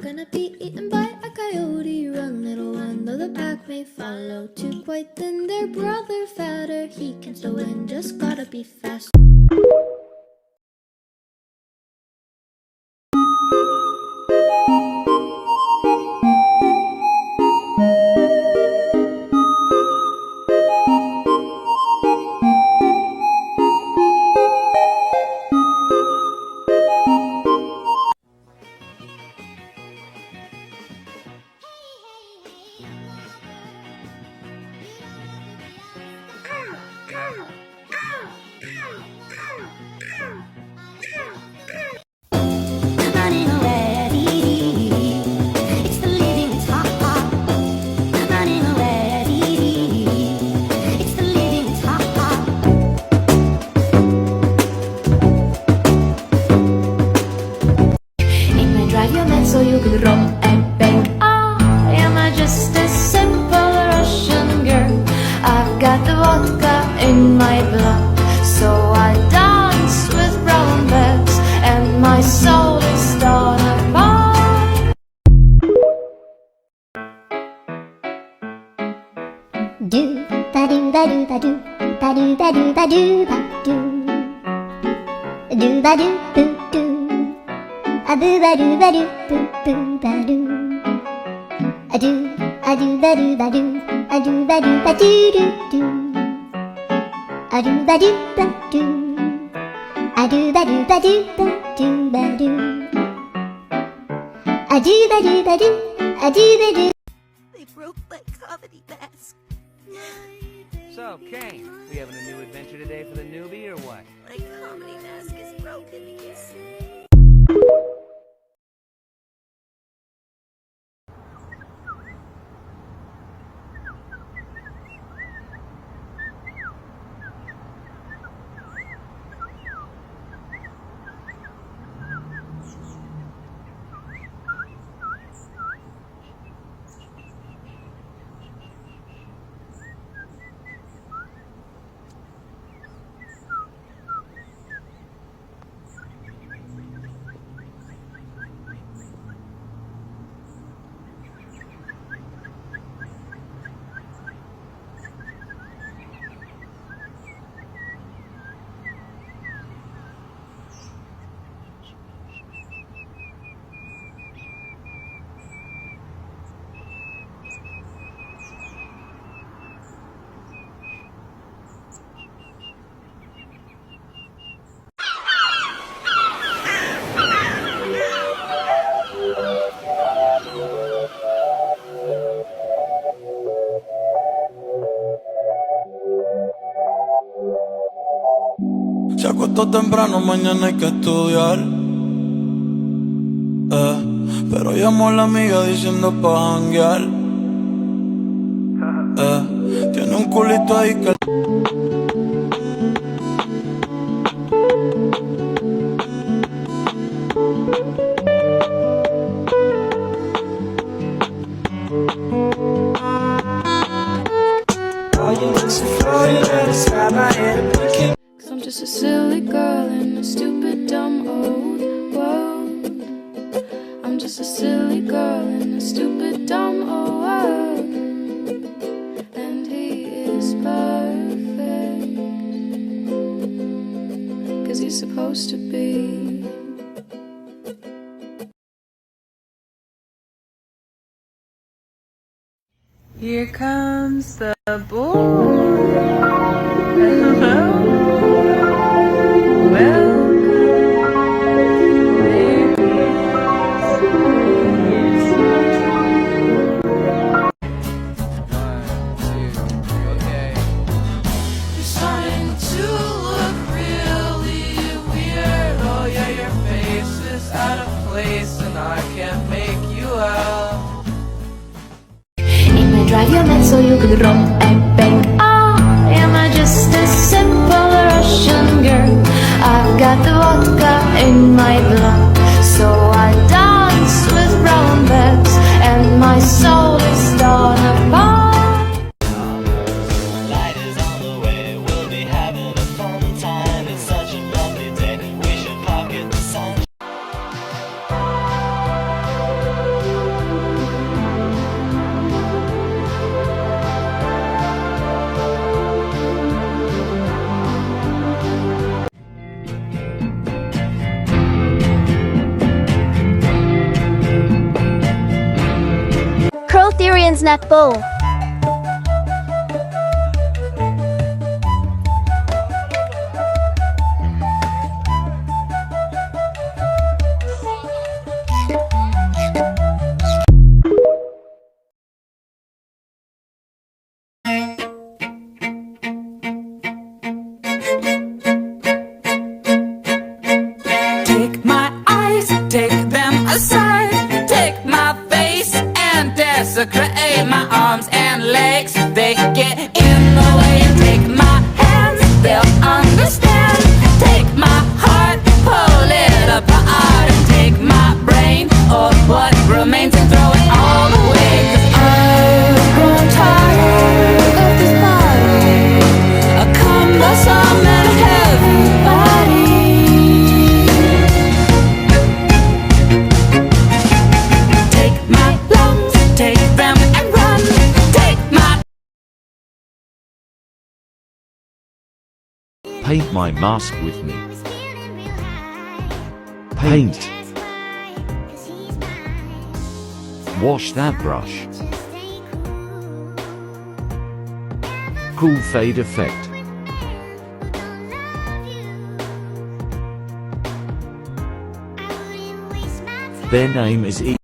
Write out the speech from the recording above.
gonna be eaten by a coyote. Run, little one, though the pack may follow. Too quite thin, their brother fatter. He can still win, just gotta be fast. So you could rob and beg. Am I just a simple Russian girl? I've got the vodka in my blood, so I dance with brown bags, and my soul is torn apart. Do ba do ba do ba do ba do ba do ba do ba do ba do boo do. A boo ba do ba do boo boo ba do. A do ba do ba do a do ba do ba do do do. A do ba do ba do a do ba do ba do ba do ba do. A do ba do ba do a do ba do. They broke my comedy mask. So, Kane, we having a new adventure today for the newbie or what? My comedy mask is broken again. Se acostó temprano, mañana hay que estudiar. Pero llamó a la amiga diciendo pa' janguear. Tiene un culito ahí que... Cause I'm just a silly girl in a stupid, dumb, old world. I'm just a silly girl in a stupid, dumb, old world. And he is perfect, cause he's supposed to be. Here comes the boy. Hello. Welcome. There he is. Okay. You're starting to look really weird. Oh yeah, your face is out of place and I can't make you out. Drive your man so you could rob and beg. Am I just a simple Russian girl? I've got the vodka in my blood, so I dance with brown bags, and my soul is torn apart. Light is on the way, we'll be having a fun time. It's such a lovely day, we should pocket the sun. Man's nut bowl. Take my eyes, take them aside. Take my face and desecrate my arms and legs. They get in the way. Take my hands, they'll understand. Take my heart, pull it apart. And take my brain, or what remains, and throw it all away. 'Cause I've grown tired of this body, a cumbersome and heavy body. Take my lungs, take them and run. Take my Paint my mask with me. Paint. Wash that brush. Cool fade effect. Their name is